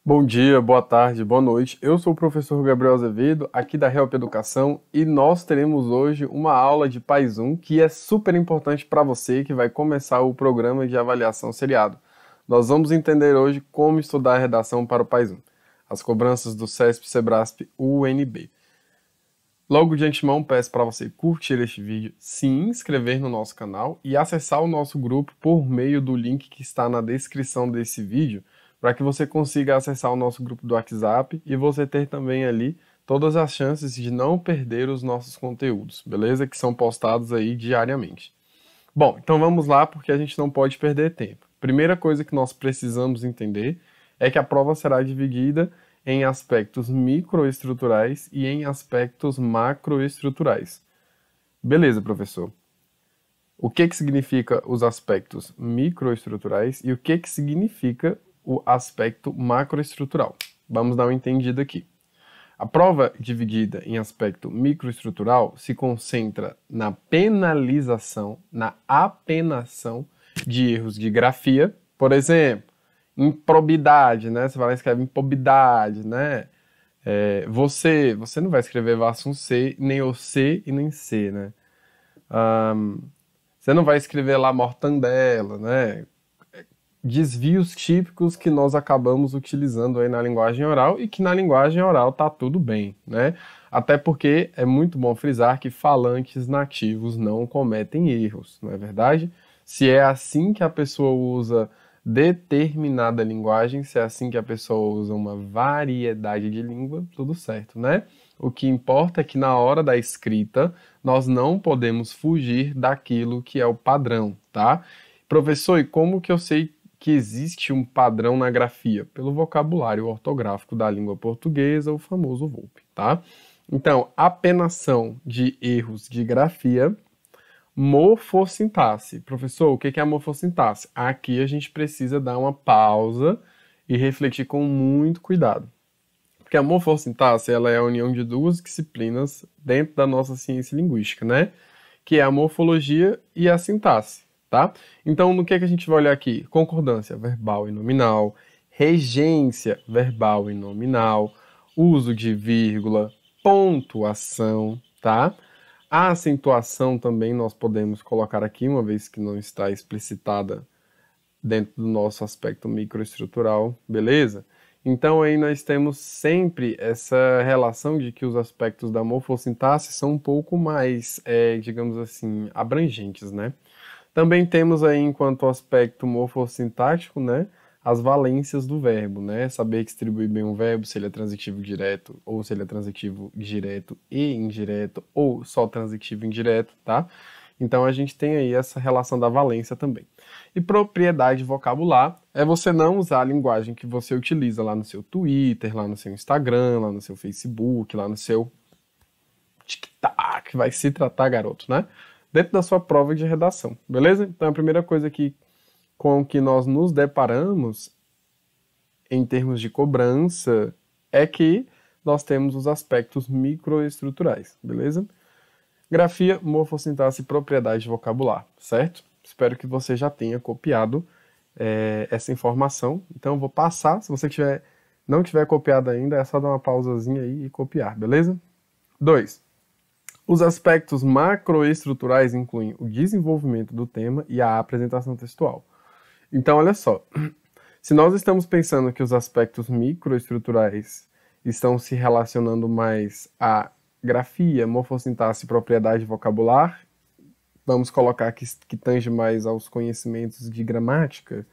Bom dia, boa tarde, boa noite. Eu sou o professor Gabriel Azevedo, aqui da Help Educação, e nós teremos hoje uma aula de PAIS 1 que é super importante para você que vai começar o programa de avaliação seriado. Nós vamos entender hoje como estudar a redação para o PAIS 1, as cobranças do CESP, SEBRASP, UNB. Logo de antemão, peço para você curtir este vídeo, se inscrever no nosso canal e acessar o nosso grupo por meio do link que está na descrição desse vídeo, para que você consiga acessar o nosso grupo do WhatsApp e você ter também ali todas as chances de não perder os nossos conteúdos, beleza? Que são postados aí diariamente. Bom, então vamos lá porque a gente não pode perder tempo. Primeira coisa que nós precisamos entender é que a prova será dividida em aspectos microestruturais e em aspectos macroestruturais. Beleza, professor. O que significa os aspectos microestruturais e o que significa o aspecto macroestrutural? Vamos dar uma entendida aqui. A prova dividida em aspecto microestrutural se concentra na penalização, na apenação de erros de grafia, por exemplo, improbidade, né? Você vai lá e escreve improbidade, né? Você não vai escrever Vassum C, nem o C e nem C, né? Você não vai escrever lá mortandela, né? Desvios típicos que nós acabamos utilizando aí na linguagem oral e que na linguagem oral tá tudo bem, né? Até porque é muito bom frisar que falantes nativos não cometem erros, não é verdade? Se é assim que a pessoa usa determinada linguagem, se é assim que a pessoa usa uma variedade de língua, tudo certo, né? O que importa é que na hora da escrita nós não podemos fugir daquilo que é o padrão, tá? Professor, e como que eu sei que existe um padrão na grafia? Pelo vocabulário ortográfico da língua portuguesa, o famoso VOLPE, tá? Então, apenação de erros de grafia, morfossintaxe. Professor, o que é a morfossintaxe? Aqui a gente precisa dar uma pausa e refletir com muito cuidado. Porque a morfossintaxe, ela é a união de duas disciplinas dentro da nossa ciência linguística, né? Que é a morfologia e a sintaxe, tá? Então, no que a gente vai olhar aqui? Concordância verbal e nominal, regência verbal e nominal, uso de vírgula, pontuação, tá? A acentuação também nós podemos colocar aqui, uma vez que não está explicitada dentro do nosso aspecto microestrutural, beleza? Então aí nós temos sempre essa relação de que os aspectos da morfossintaxe são um pouco mais, digamos assim, abrangentes, né? Também temos aí, enquanto aspecto morfossintático, né, as valências do verbo, né? Saber distribuir bem um verbo, se ele é transitivo direto, ou se ele é transitivo direto e indireto, ou só transitivo indireto, tá? Então a gente tem aí essa relação da valência também. E propriedade vocabular é você não usar a linguagem que você utiliza lá no seu Twitter, lá no seu Instagram, lá no seu Facebook, lá no seu TikTok, vai se tratar, garoto, né? Dentro da sua prova de redação, beleza? Então a primeira coisa com que nós nos deparamos em termos de cobrança é que nós temos os aspectos microestruturais, beleza? Grafia, morfossintaxe e propriedade vocabular, certo? Espero que você já tenha copiado essa informação. Então eu vou passar, se você não tiver copiado ainda, é só dar uma pausazinha aí e copiar, beleza? 2. Os aspectos macroestruturais incluem o desenvolvimento do tema e a apresentação textual. Então, olha só, se nós estamos pensando que os aspectos microestruturais estão se relacionando mais a grafia, morfossintaxe e propriedade vocabular, vamos colocar que tange mais aos conhecimentos de gramática,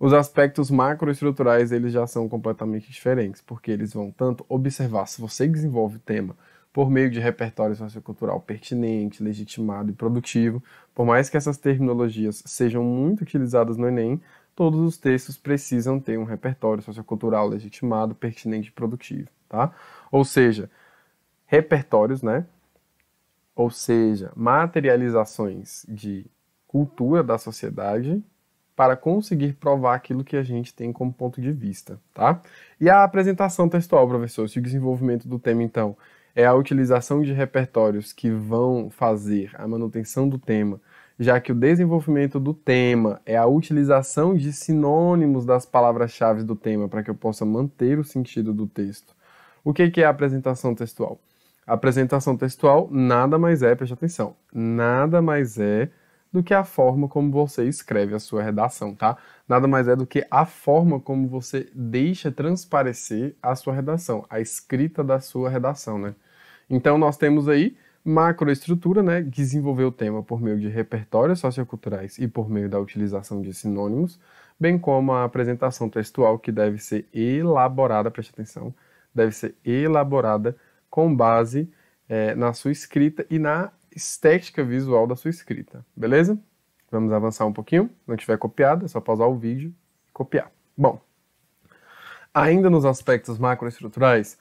os aspectos macroestruturais eles já são completamente diferentes, porque eles vão tanto observar se você desenvolve o tema por meio de repertório sociocultural pertinente, legitimado e produtivo. Por mais que essas terminologias sejam muito utilizadas no Enem, todos os textos precisam ter um repertório sociocultural legitimado, pertinente e produtivo, tá? Ou seja, repertórios, né? Ou seja, materializações de cultura da sociedade para conseguir provar aquilo que a gente tem como ponto de vista, tá? E a apresentação textual, professor, se o desenvolvimento do tema, então, é a utilização de repertórios que vão fazer a manutenção do tema já que o desenvolvimento do tema é a utilização de sinônimos das palavras-chave do tema para que eu possa manter o sentido do texto. O que é a apresentação textual? A apresentação textual nada mais é, preste atenção, nada mais é do que a forma como você escreve a sua redação, tá? Nada mais é do que a forma como você deixa transparecer a sua redação, a escrita da sua redação, né? Então nós temos aí macroestrutura, né? Desenvolver o tema por meio de repertórios socioculturais e por meio da utilização de sinônimos, bem como a apresentação textual que deve ser elaborada, preste atenção, deve ser elaborada com base na sua escrita e na estética visual da sua escrita, beleza? Vamos avançar um pouquinho. Se não tiver copiado, é só pausar o vídeo e copiar. Bom, ainda nos aspectos macroestruturais,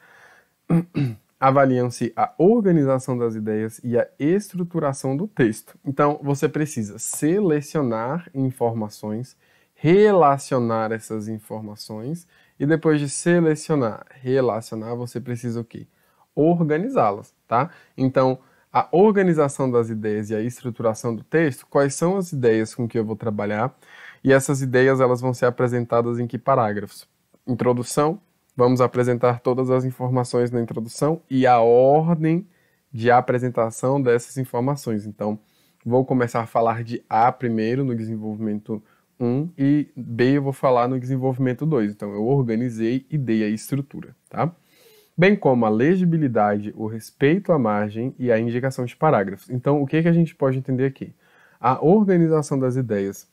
avaliam-se a organização das ideias e a estruturação do texto. Então, você precisa selecionar informações, relacionar essas informações, e depois de selecionar, relacionar, você precisa o quê? Organizá-las, tá? Então, a organização das ideias e a estruturação do texto, quais são as ideias com que eu vou trabalhar, e essas ideias elas vão ser apresentadas em que parágrafos? Introdução, vamos apresentar todas as informações na introdução e a ordem de apresentação dessas informações. Então, vou começar a falar de A primeiro no desenvolvimento 1 e B eu vou falar no desenvolvimento 2. Então, eu organizei e dei a estrutura, tá? Bem como a legibilidade, o respeito à margem e a indicação de parágrafos. Então, o que a gente pode entender aqui? A organização das ideias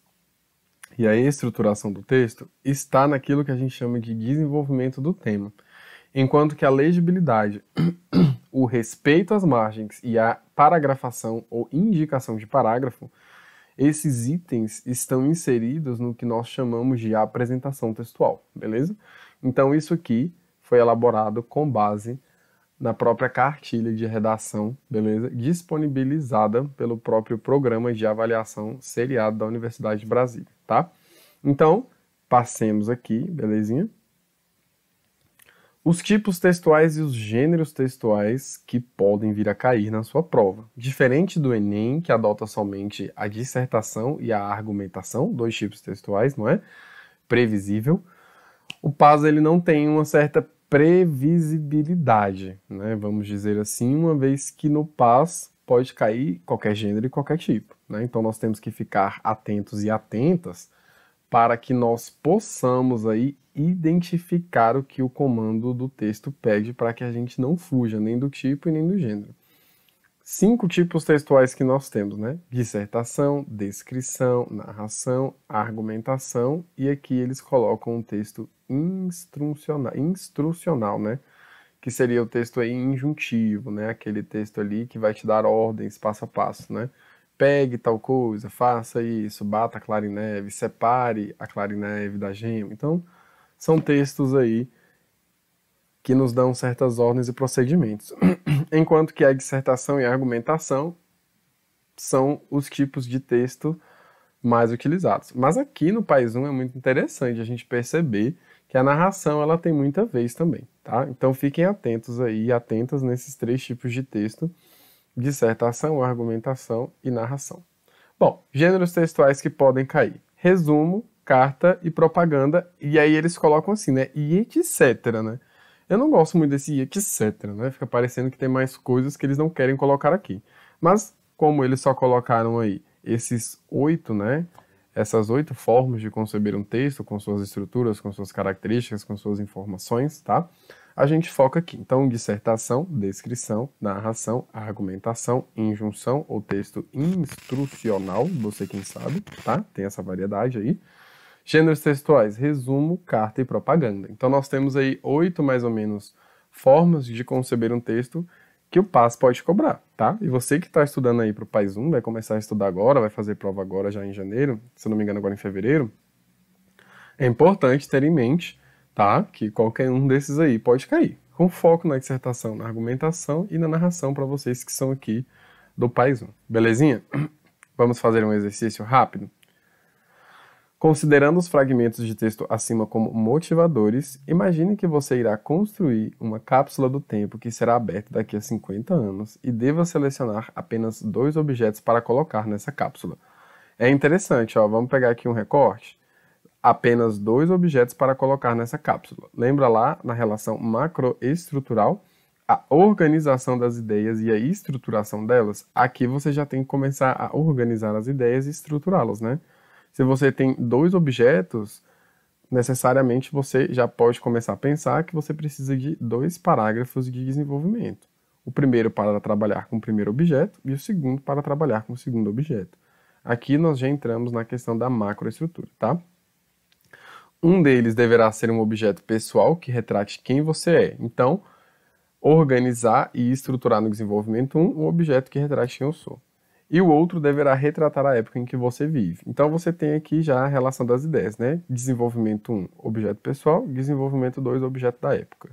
e a estruturação do texto está naquilo que a gente chama de desenvolvimento do tema, enquanto que a legibilidade, o respeito às margens e a paragrafação ou indicação de parágrafo, esses itens estão inseridos no que nós chamamos de apresentação textual, beleza? Então, isso aqui foi elaborado com base na própria cartilha de redação, beleza? Disponibilizada pelo próprio programa de avaliação seriado da Universidade de Brasília, tá? Então, passemos aqui, belezinha? Os tipos textuais e os gêneros textuais que podem vir a cair na sua prova. Diferente do Enem, que adota somente a dissertação e a argumentação, dois tipos textuais, não é? Previsível. O PAS ele não tem uma certa previsibilidade, né? Vamos dizer assim, uma vez que no PAS pode cair qualquer gênero e qualquer tipo, né? Então nós temos que ficar atentos e atentas para que nós possamos aí identificar o que o comando do texto pede para que a gente não fuja nem do tipo e nem do gênero. 5 tipos textuais que nós temos, né? Dissertação, descrição, narração, argumentação, e aqui eles colocam um texto instrucional, né? Que seria o texto aí injuntivo, né? Aquele texto ali que vai te dar ordens passo a passo, né? Pegue tal coisa, faça isso, bata a clara em neve, separe a clara em neve da gema. Então, são textos aí que nos dão certas ordens e procedimentos. Enquanto que a dissertação e a argumentação são os tipos de texto mais utilizados. Mas aqui no PAIS 1 é muito interessante a gente perceber que a narração ela tem muita vez também, tá? Então fiquem atentos aí, atentas nesses 3 tipos de texto: dissertação, argumentação e narração. Bom, gêneros textuais que podem cair: resumo, carta e propaganda, e aí eles colocam assim, né? E etc, né? Eu não gosto muito desse etc, né? Fica parecendo que tem mais coisas que eles não querem colocar aqui. Mas, como eles só colocaram aí esses 8, né? Essas 8 formas de conceber um texto, com suas estruturas, com suas características, com suas informações, tá? A gente foca aqui. Então, dissertação, descrição, narração, argumentação, injunção ou texto instrucional, você quem sabe, tá? Tem essa variedade aí. Gêneros textuais: resumo, carta e propaganda. Então nós temos aí 8 mais ou menos formas de conceber um texto que o PAS pode cobrar, tá? E você que está estudando aí para o PAIS 1, vai começar a estudar agora, vai fazer prova agora já em janeiro, se não me engano agora em fevereiro, é importante ter em mente, tá? Que qualquer um desses aí pode cair, com foco na dissertação, na argumentação e na narração para vocês que são aqui do PAIS 1. Belezinha? Vamos fazer um exercício rápido? Considerando os fragmentos de texto acima como motivadores, imagine que você irá construir uma cápsula do tempo que será aberta daqui a 50 anos e deva selecionar apenas 2 objetos para colocar nessa cápsula. É interessante, ó, vamos pegar aqui um recorte. Apenas 2 objetos para colocar nessa cápsula. Lembra lá na relação macroestrutural? A organização das ideias e a estruturação delas? Aqui você já tem que começar a organizar as ideias e estruturá-las, né? Se você tem 2 objetos, necessariamente você já pode começar a pensar que você precisa de 2 parágrafos de desenvolvimento. O primeiro para trabalhar com o primeiro objeto e o segundo para trabalhar com o segundo objeto. Aqui nós já entramos na questão da macroestrutura, tá? Um deles deverá ser um objeto pessoal que retrate quem você é. Então, organizar e estruturar no desenvolvimento um objeto que retrate quem eu sou. E o outro deverá retratar a época em que você vive. Então, você tem aqui já a relação das ideias, né? Desenvolvimento 1, objeto pessoal, desenvolvimento 2, objeto da época.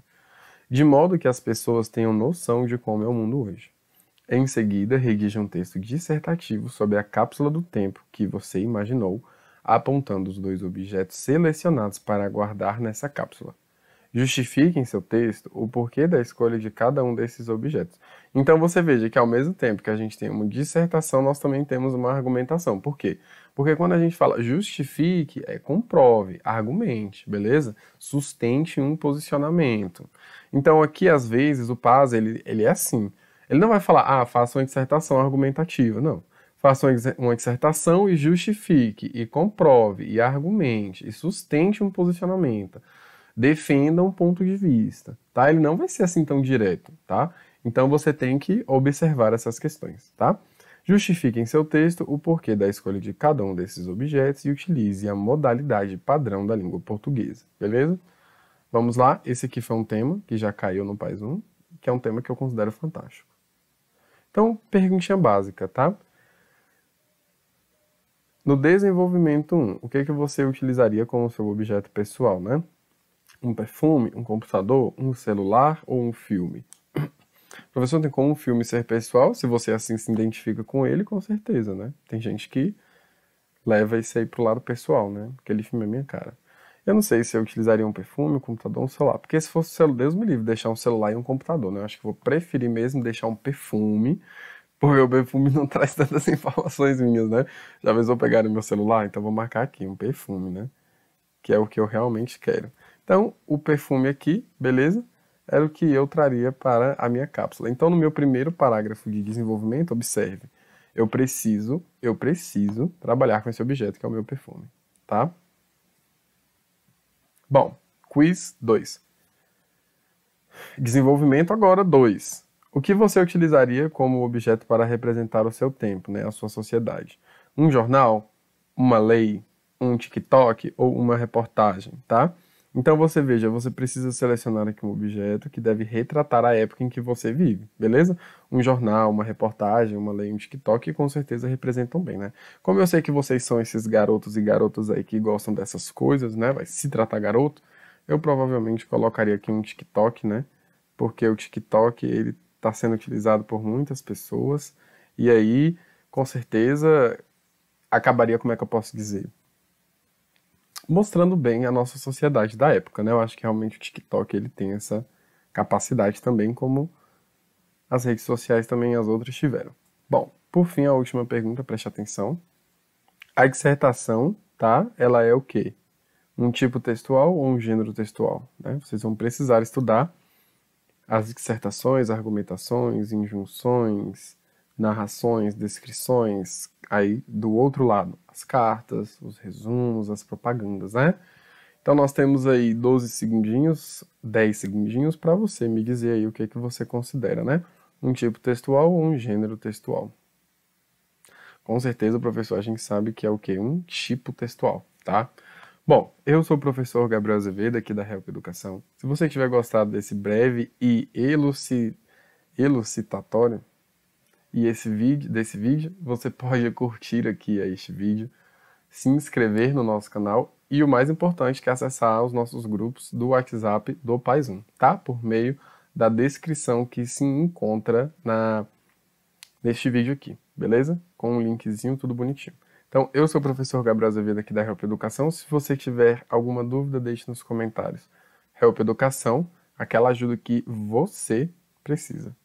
De modo que as pessoas tenham noção de como é o mundo hoje. Em seguida, redija um texto dissertativo sobre a cápsula do tempo que você imaginou, apontando os 2 objetos selecionados para guardar nessa cápsula. Justifique em seu texto o porquê da escolha de cada um desses objetos. Então você veja que ao mesmo tempo que a gente tem uma dissertação, nós também temos uma argumentação. Por quê? Porque quando a gente fala justifique, comprove, argumente, beleza? Sustente um posicionamento. Então aqui, às vezes, o PAS, ele é assim. Ele não vai falar, faça uma dissertação argumentativa, não. Faça uma dissertação e justifique, e comprove, e argumente, e sustente um posicionamento. Defenda um ponto de vista, tá? Ele não vai ser assim tão direto, tá? Então você tem que observar essas questões, tá? Justifique em seu texto o porquê da escolha de cada um desses objetos e utilize a modalidade padrão da língua portuguesa, beleza? Vamos lá, esse aqui foi um tema que já caiu no PAS 1, que é um tema que eu considero fantástico. Então, perguntinha básica, tá? No desenvolvimento 1, o que você utilizaria como seu objeto pessoal, né? Um perfume, um computador, um celular ou um filme? Professor, tem como um filme ser pessoal? Se você assim se identifica com ele, com certeza, né? Tem gente que leva isso aí pro lado pessoal, né? Aquele filme é minha cara. Eu não sei se eu utilizaria um perfume, um computador, um celular. Porque se fosse o celular, Deus me livre, deixar um celular e um computador, né? Eu acho que vou preferir mesmo deixar um perfume, porque o perfume não traz tantas informações minhas, né? Já avisou pegar meu celular? Então vou marcar aqui, um perfume, né? Que é o que eu realmente quero. Então, o perfume aqui, beleza? Era o que eu traria para a minha cápsula. Então, no meu primeiro parágrafo de desenvolvimento, observe. Eu preciso trabalhar com esse objeto, que é o meu perfume, tá? Bom, quiz 2. Desenvolvimento agora 2. O que você utilizaria como objeto para representar o seu tempo, né, a sua sociedade? Um jornal, uma lei, um TikTok ou uma reportagem, tá? Então você veja, você precisa selecionar aqui um objeto que deve retratar a época em que você vive, beleza? Um jornal, uma reportagem, uma lei, um TikTok, com certeza representam bem, né? Como eu sei que vocês são esses garotos e garotas aí que gostam dessas coisas, né? Vai se tratar garoto, eu provavelmente colocaria aqui um TikTok, né? Porque o TikTok, ele está sendo utilizado por muitas pessoas, e aí, com certeza, acabaria, como é que eu posso dizer? Mostrando bem a nossa sociedade da época, né? Eu acho que realmente o TikTok ele tem essa capacidade também, como as redes sociais também as outras tiveram. Bom, por fim, a última pergunta, preste atenção. A dissertação, tá? Ela é o quê? Um tipo textual ou um gênero textual, né? Vocês vão precisar estudar as dissertações, argumentações, injunções, narrações, descrições, aí do outro lado, as cartas, os resumos, as propagandas, né? Então nós temos aí 12 segundinhos, 10 segundinhos para você me dizer aí o que você considera, né? Um tipo textual ou um gênero textual. Com certeza, professor, a gente sabe que é o quê? Um tipo textual, tá? Bom, eu sou o professor Gabriel Azevedo, aqui da Help Educação. Se você tiver gostado desse breve e elucidatório desse vídeo, você pode curtir aqui este vídeo, se inscrever no nosso canal e o mais importante que é acessar os nossos grupos do WhatsApp do PAS 1, tá? Por meio da descrição que se encontra neste vídeo aqui, beleza? Com um linkzinho, tudo bonitinho. Então, eu sou o professor Gabriel Azevedo aqui da Help Educação. Se você tiver alguma dúvida, deixe nos comentários. Help Educação, aquela ajuda que você precisa.